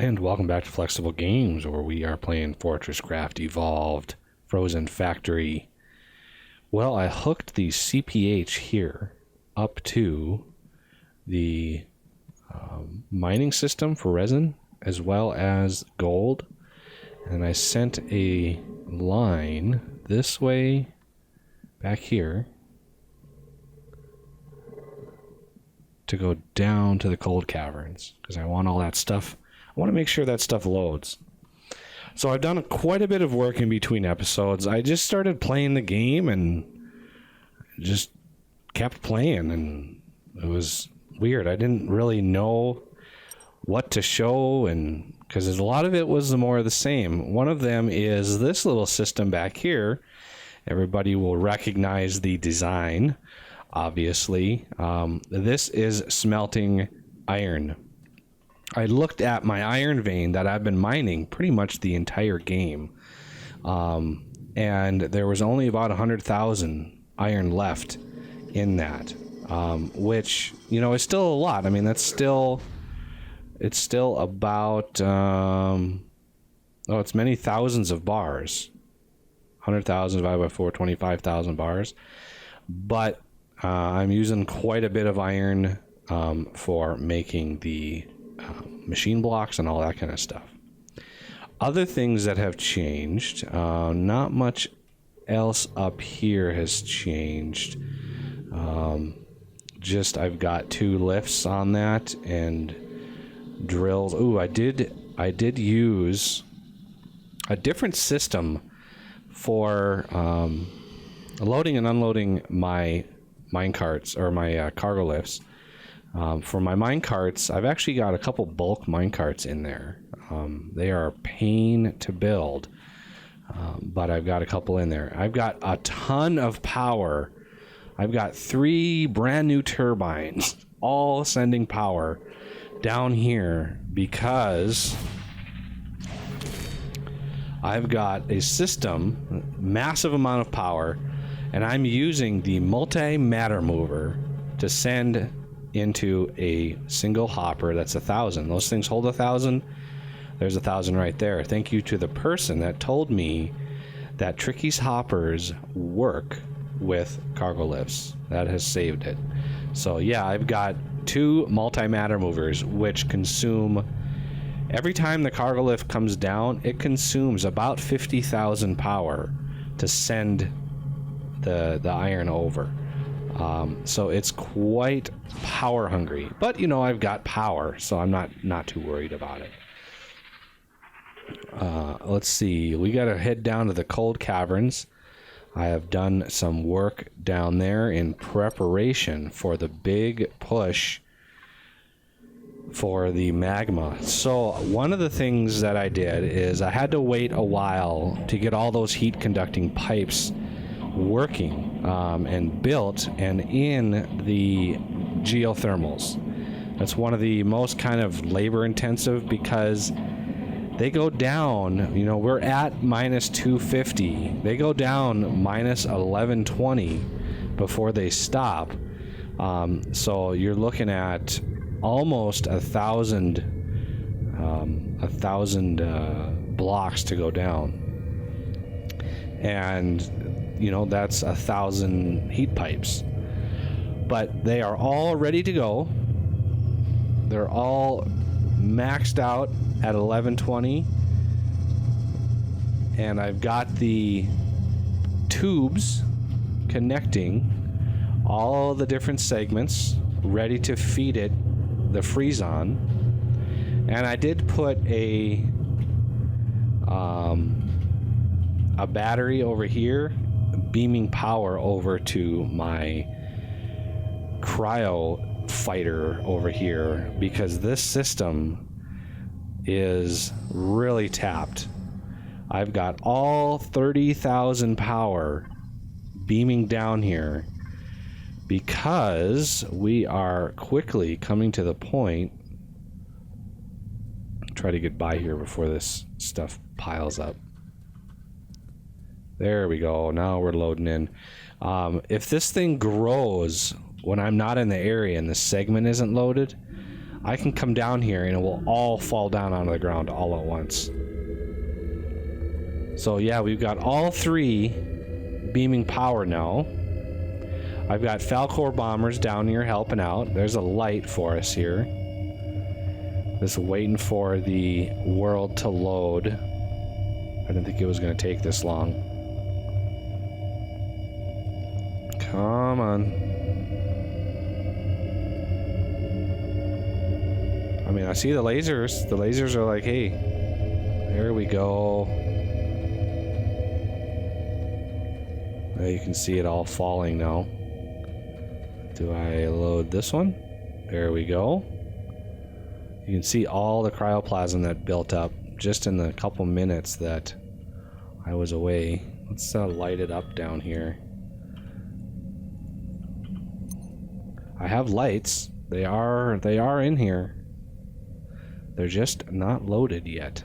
And welcome back to Flexible Games, where we are playing FortressCraft Evolved Frozen Factory. Well, I hooked the CPH here up to the mining system for resin, as well as gold. And I sent a line this way back here to go down to the cold caverns, because I want all that stuff. I want to make sure that stuff loads. So I've done quite a bit of work in between episodes. I just started playing the game and just kept playing, and it was weird. I didn't really know what to show, and because a lot of it was more of the same. One of them is this little system back here. Everybody will recognize the design, obviously. This is smelting iron. I looked at my iron vein that I've been mining pretty much the entire game, and there was only about 100,000 iron left in that, which, you know, is still a lot. I mean, it's still about it's many thousands of bars. 100,000 divided by 4, 25,000 bars. But I'm using quite a bit of iron for making the machine blocks and all that kind of stuff. Other things that have changed, not much else up here has changed. Just I've got 2 lifts on that and drills. Ooh, I did use a different system for loading and unloading my mine carts, or my cargo lifts. For my mine carts, I've actually got a couple bulk mine carts in there. They are a pain to build, but I've got a couple in there. I've got a ton of power. I've got 3 brand new turbines, all sending power down here, because I've got a system, massive amount of power, and I'm using the multi-matter mover to send into a single hopper. That's 1,000. Those things hold 1,000. There's 1,000 right there. Thank you to the person that told me that Tricky's hoppers work with cargo lifts. That has saved it. So yeah, I've got 2 multi-matter movers, which consume, every time the cargo lift comes down, it consumes about 50,000 power to send the iron over. So it's quite power hungry, but you know, I've got power, so I'm not too worried about it. Let's see, we got to head down to the cold caverns. I have done some work down there in preparation for the big push for the magma. So one of the things that I did is I had to wait a while to get all those heat conducting pipes working and built and in the geothermals. That's one of the most kind of labor intensive, because they go down, you know, we're at minus 250. They go down minus 1120 before they stop. So you're looking at almost 1,000 blocks to go down. And you know, that's 1,000 heat pipes, but they are all ready to go. They're all maxed out at 1120, and I've got the tubes connecting all the different segments ready to feed it the freeze-on. And I did put a battery over here, beaming power over to my cryo fighter over here, because this system is really tapped. I've got all 30,000 power beaming down here, because we are quickly coming to the point. Try to get by here before this stuff piles up. There we go. Now we're loading in. If this thing grows when I'm not in the area and the segment isn't loaded, I can come down here and it will all fall down onto the ground all at once. So yeah, we've got all 3 beaming power now. I've got Falcor bombers down here helping out. There's a light for us here. Just waiting for the world to load. I didn't think it was going to take this long. Come on. I mean, I see the lasers. The lasers are like, hey, there we go. Now you can see it all falling now. Do I load this one? There we go. You can see all the cryoplasm that built up just in the couple minutes that I was away. Let's light it up down here. I have lights. They are in here. They're just not loaded yet.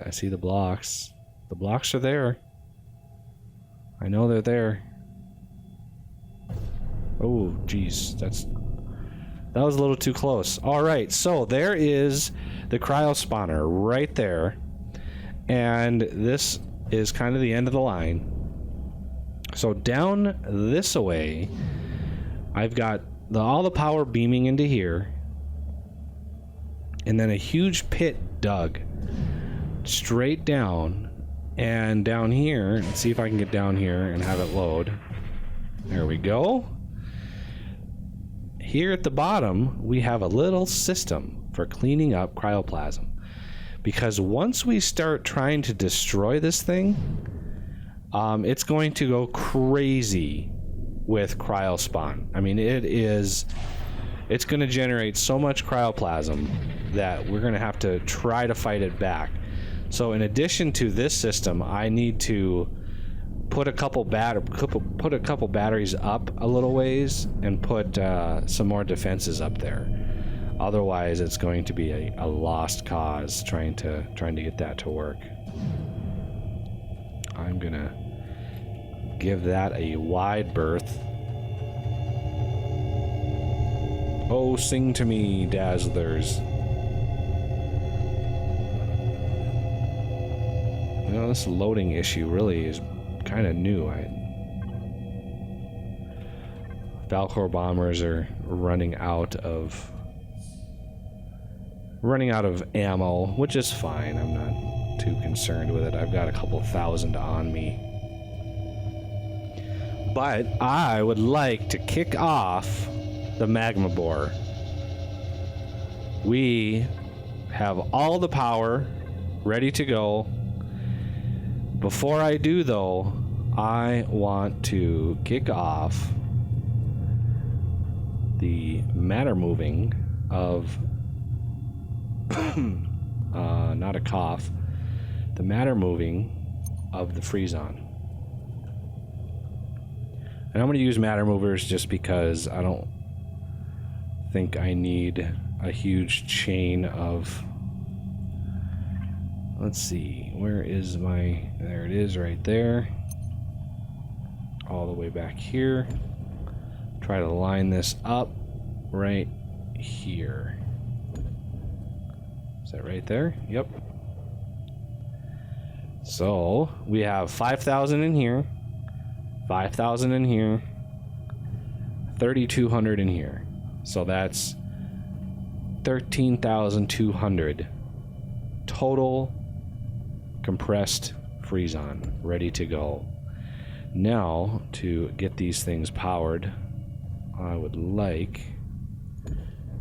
I see the blocks. The blocks are there. I know they're there. Oh, geez, that was a little too close. All right, so there is the cryo spawner right there, and this is kind of the end of the line. So down this way, I've got all the power beaming into here, and then a huge pit dug straight down, and down here, let's see if I can get down here and have it load. There we go. Here at the bottom, we have a little system for cleaning up cryoplasm. Because once we start trying to destroy this thing, it's going to go crazy with cryospawn. I mean, it's going to generate so much cryoplasm that we're going to have to try to fight it back. So in addition to this system, I need to put a couple batteries up a little ways and put some more defenses up there. Otherwise, it's going to be a lost cause trying to get that to work. I'm gonna give that a wide berth. Oh, sing to me, Dazzlers. You know, this loading issue really is kind of new. Falcor bombers are running out of ammo, which is fine. I'm not too concerned with it. I've got a couple thousand on me. But I would like to kick off the magma bore. We have all the power ready to go. Before I do, though, I want to kick off the matter moving of not a cough, the matter moving of the Freezon. And I'm going to use matter movers just because I don't think I need a huge chain of... Let's see, where is my... There it is, right there. All the way back here. Try to line this up right here. Is that right there? Yep. So, we have 5,000 in here, 5,000 in here, 3,200 in here. So that's 13,200 total compressed Freezon ready to go. Now, to get these things powered, I would like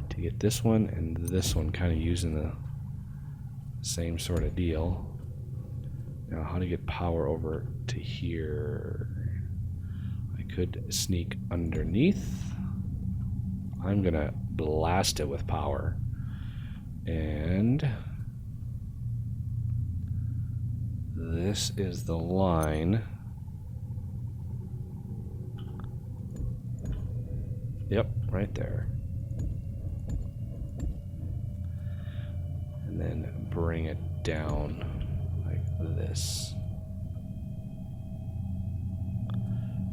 to get this one and this one kind of using the same sort of deal. Now, how to get power over to here? I could sneak underneath. I'm gonna blast it with power. And this is the line. Yep, right there. And then bring it down like this.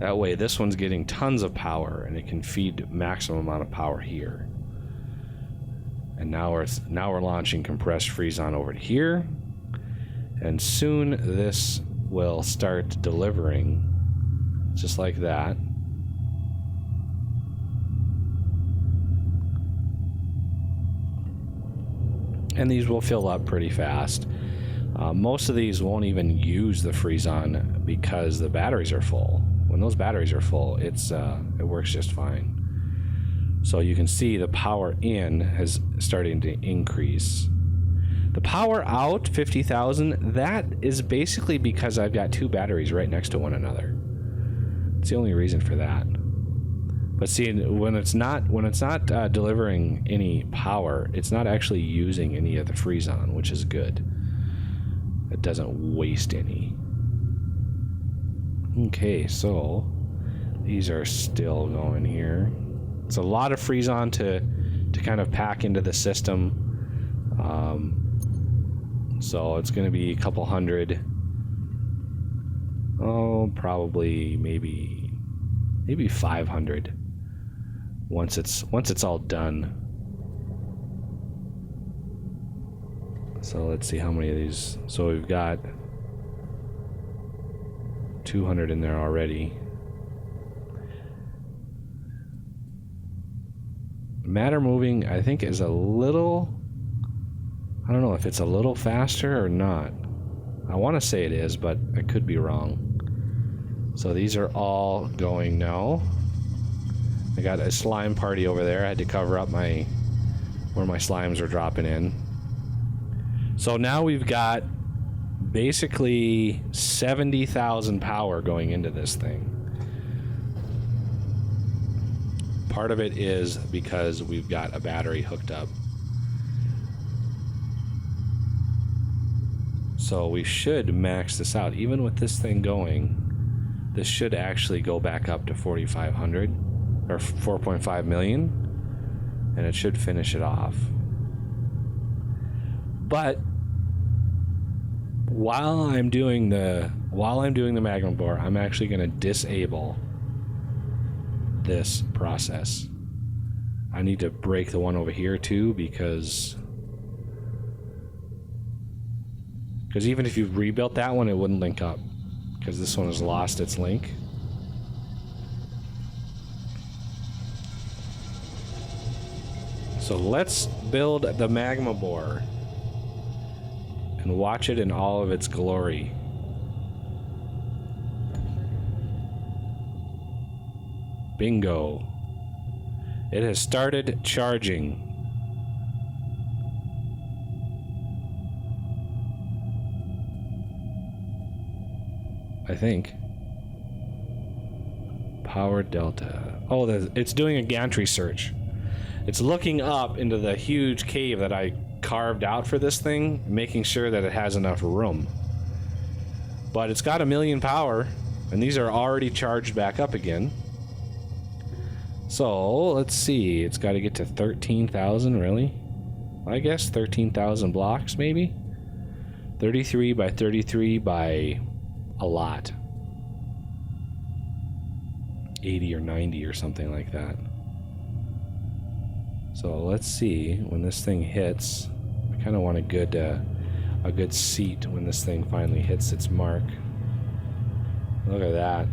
That way this one's getting tons of power and it can feed maximum amount of power here. And now we're launching compressed Freezon over to here. And soon this will start delivering just like that. And these will fill up pretty fast. Most of these won't even use the Freezon because the batteries are full. When those batteries are full, it works just fine. So you can see the power in is starting to increase. The power out, 50,000, that is basically because I've got two batteries right next to one another. It's the only reason for that. But see, when it's not delivering any power, it's not actually using any of the Freezon, which is good. It doesn't waste any. Okay, so these are still going here. It's a lot of Freezon to kind of pack into the system. So it's going to be a couple hundred. Oh, probably maybe 500 once it's all done. So let's see how many of these. So we've got 200 in there already. Matter moving, I think, is a little, I don't know if it's a little faster or not. I want to say it is, but I could be wrong. So these are all going now. I got a slime party over there. I had to cover up where my slimes are dropping in. So now we've got basically 70,000 power going into this thing. Part of it is because we've got a battery hooked up. So we should max this out. Even with this thing going, this should actually go back up to 4,500 or 4.5 million, and it should finish it off. But while I'm doing the magma bore, I'm actually going to disable this process. I need to break the one over here too, because even if you've rebuilt that one, it wouldn't link up because this one has lost its link. So let's build the magma bore and watch it in all of its glory. Bingo. It has started charging. I think. Power delta. Oh, it's doing a gantry search. It's looking up into the huge cave that I carved out for this thing, making sure that it has enough room. But it's got 1 million power, and these are already charged back up again. So, let's see. It's got to get to 13,000, really? I guess 13,000 blocks, maybe? 33 by 33 by a lot. 80 or 90 or something like that. So let's see when this thing hits. I kind of want a good seat when this thing finally hits its mark. Look at that.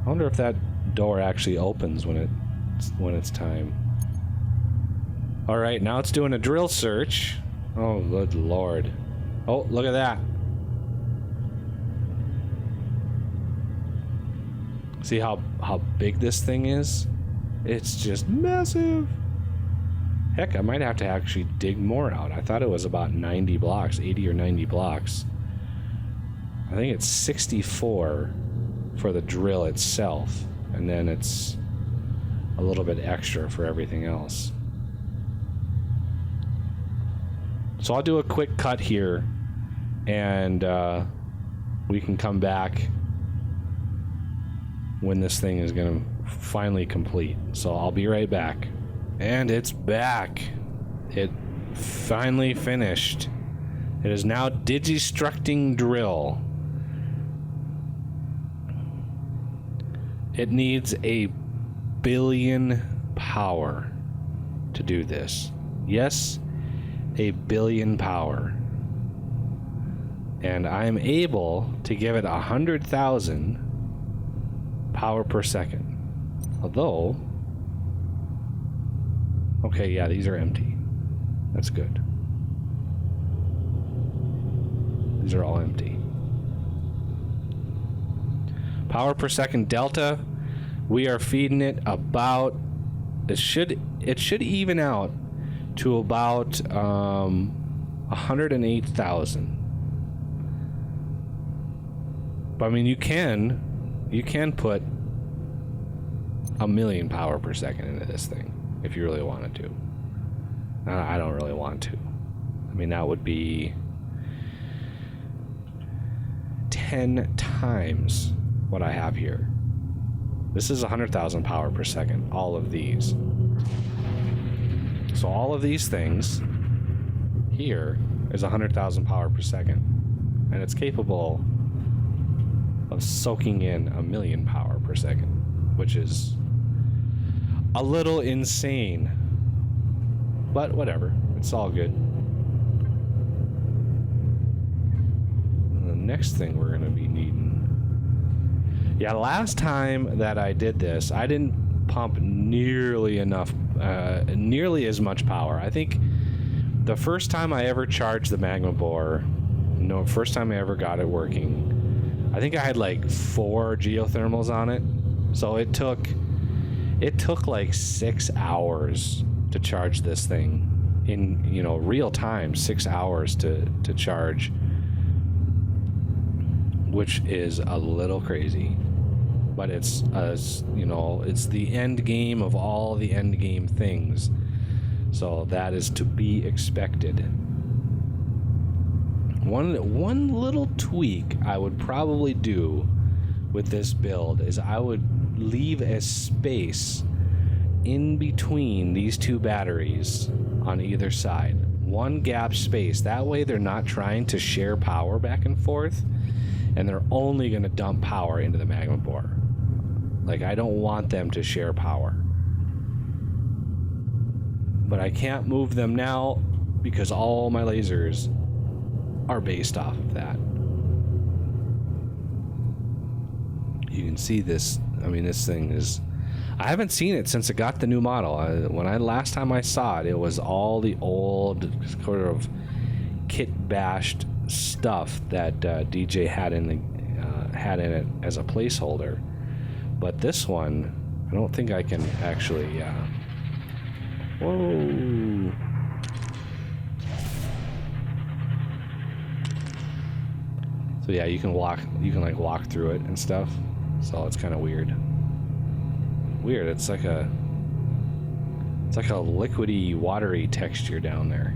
I wonder if that door actually opens when it's time. All right, now it's doing a drill search. Oh, good lord. Oh, look at that. See how big this thing is? It's just massive. Heck, I might have to actually dig more out. I thought it was about 90 blocks, 80 or 90 blocks. I think it's 64 for the drill itself, and then it's a little bit extra for everything else. So I'll do a quick cut here, and we can come back when this thing is going to finally complete. So I'll be right back. And it's back. It finally finished. It is now Digistructing Drill. It needs a billion power to do this. Yes, a billion power. And I'm able to give it 100,000 power per second. Although, okay, yeah, these are empty. That's good. These are all empty. Power per second delta, we are feeding it about, it should even out to about 108,000. But I mean, you can put 1,000,000 power per second into this thing if you really wanted to. I don't really want to. I mean, that would be 10 times what I have here. This is 100,000 power per second, all of these. So all of these things here is 100,000 power per second. And it's capable of soaking in 1,000,000 power per second, which is a little insane. But whatever, it's all good. And the next thing we're going to be needing. Yeah, last time that I did this, I didn't pump nearly as much power. I think the first time I ever charged the magma bore, first time I ever got it working, I think I had like 4 geothermals on it. So it took like 6 hours to charge this thing in, real time, 6 hours to charge, which is a little crazy. But it's it's the end game of all the end game things. So that is to be expected. One little tweak I would probably do with this build is I would leave a space in between these 2 batteries on either side. One gap space. That way they're not trying to share power back and forth, and they're only going to dump power into the magma bore. Like, I don't want them to share power. But I can't move them now because all my lasers are based off of that. You can see this. I mean, this thing is... I haven't seen it since it got the new model. Last time I saw it, it was all the old sort of kit-bashed stuff that DJ had in it as a placeholder. But this one, I don't think I can actually... Whoa! So yeah, you can walk through it and stuff. So it's kind of weird. It's like a liquidy, watery texture down there.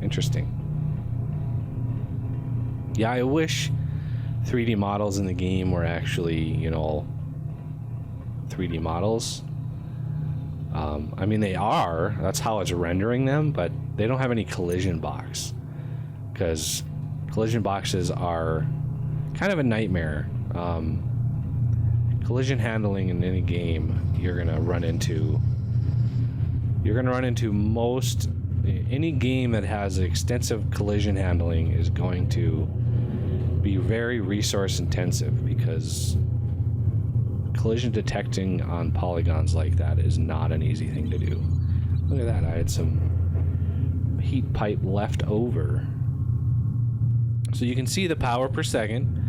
Interesting. Yeah, I wish 3D models in the game were actually, 3D models. I mean, they are. That's how it's rendering them, but they don't have any collision box. Because collision boxes are kind of a nightmare. Collision handling in any game, you're gonna run into any game that has extensive collision handling is going to be very resource intensive, because collision detecting on polygons like that is not an easy thing to do. Look at that, I had some heat pipe left over. So you can see the power per second.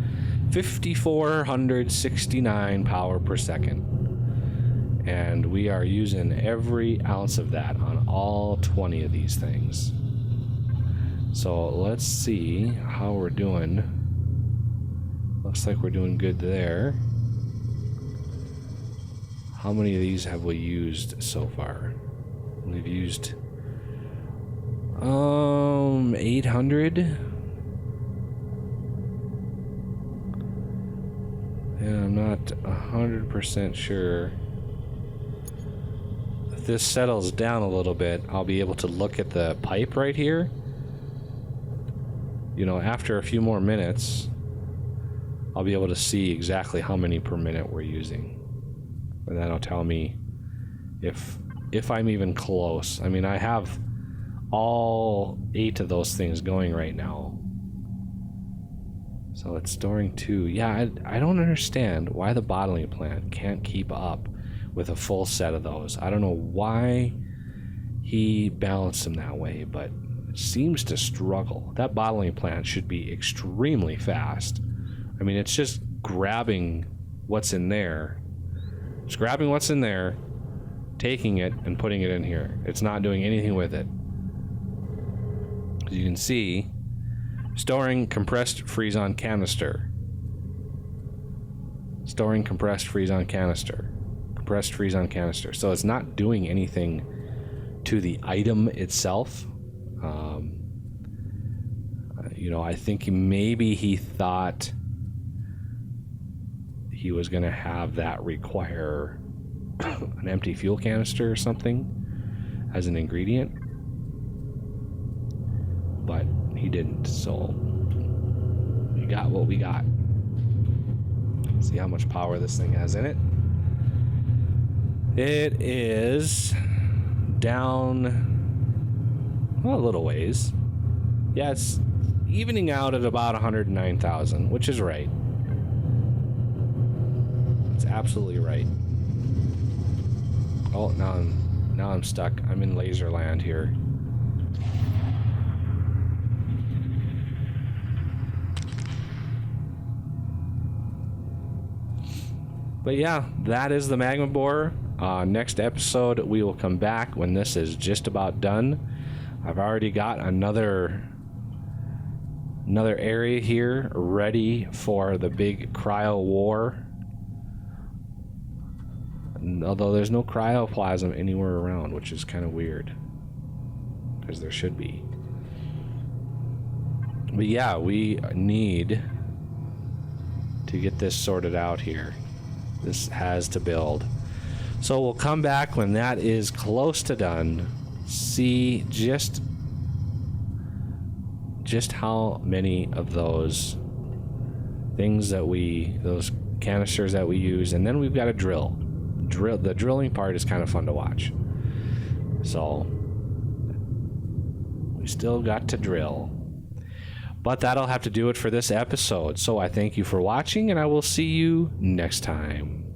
5,469 power per second, and we are using every ounce of that on all 20 of these things. So let's see how we're doing. Looks like we're doing good there. How many of these have we used so far? We've used 800. Yeah, I'm not 100% sure. If this settles down a little bit, I'll be able to look at the pipe right here. After a few more minutes, I'll be able to see exactly how many per minute we're using. And that'll tell me if I'm even close. I mean, I have all 8 of those things going right now. So it's storing 2. Yeah, I don't understand why the bottling plant can't keep up with a full set of those. I don't know why he balanced them that way, but it seems to struggle. That bottling plant should be extremely fast. I mean, it's just grabbing what's in there. It's grabbing what's in there, taking it, and putting it in here. It's not doing anything with it. As you can see, storing compressed freeze-on canister. Storing compressed freeze-on canister. Compressed freeze-on canister. So it's not doing anything to the item itself. I think maybe he thought he was going to have that require an empty fuel canister or something as an ingredient, but he didn't. So we got what we got. See how much power this thing has in it. It is down a little ways. Yeah, it's evening out at about 109,000, which is right. It's absolutely right. Oh, now I'm stuck. I'm in laser land here. But yeah, that is the magma borer. Next episode, we will come back when this is just about done. I've already got another area here ready for the big cryo war. Although there's no cryoplasm anywhere around, which is kind of weird, because there should be. But yeah, we need to get this sorted out here. This has to build. So we'll come back when that is close to done. See just how many of those things those canisters that we use, and then we've got to drill. The drilling part is kind of fun to watch. So we still got to drill. But that'll have to do it for this episode. So I thank you for watching, and I will see you next time.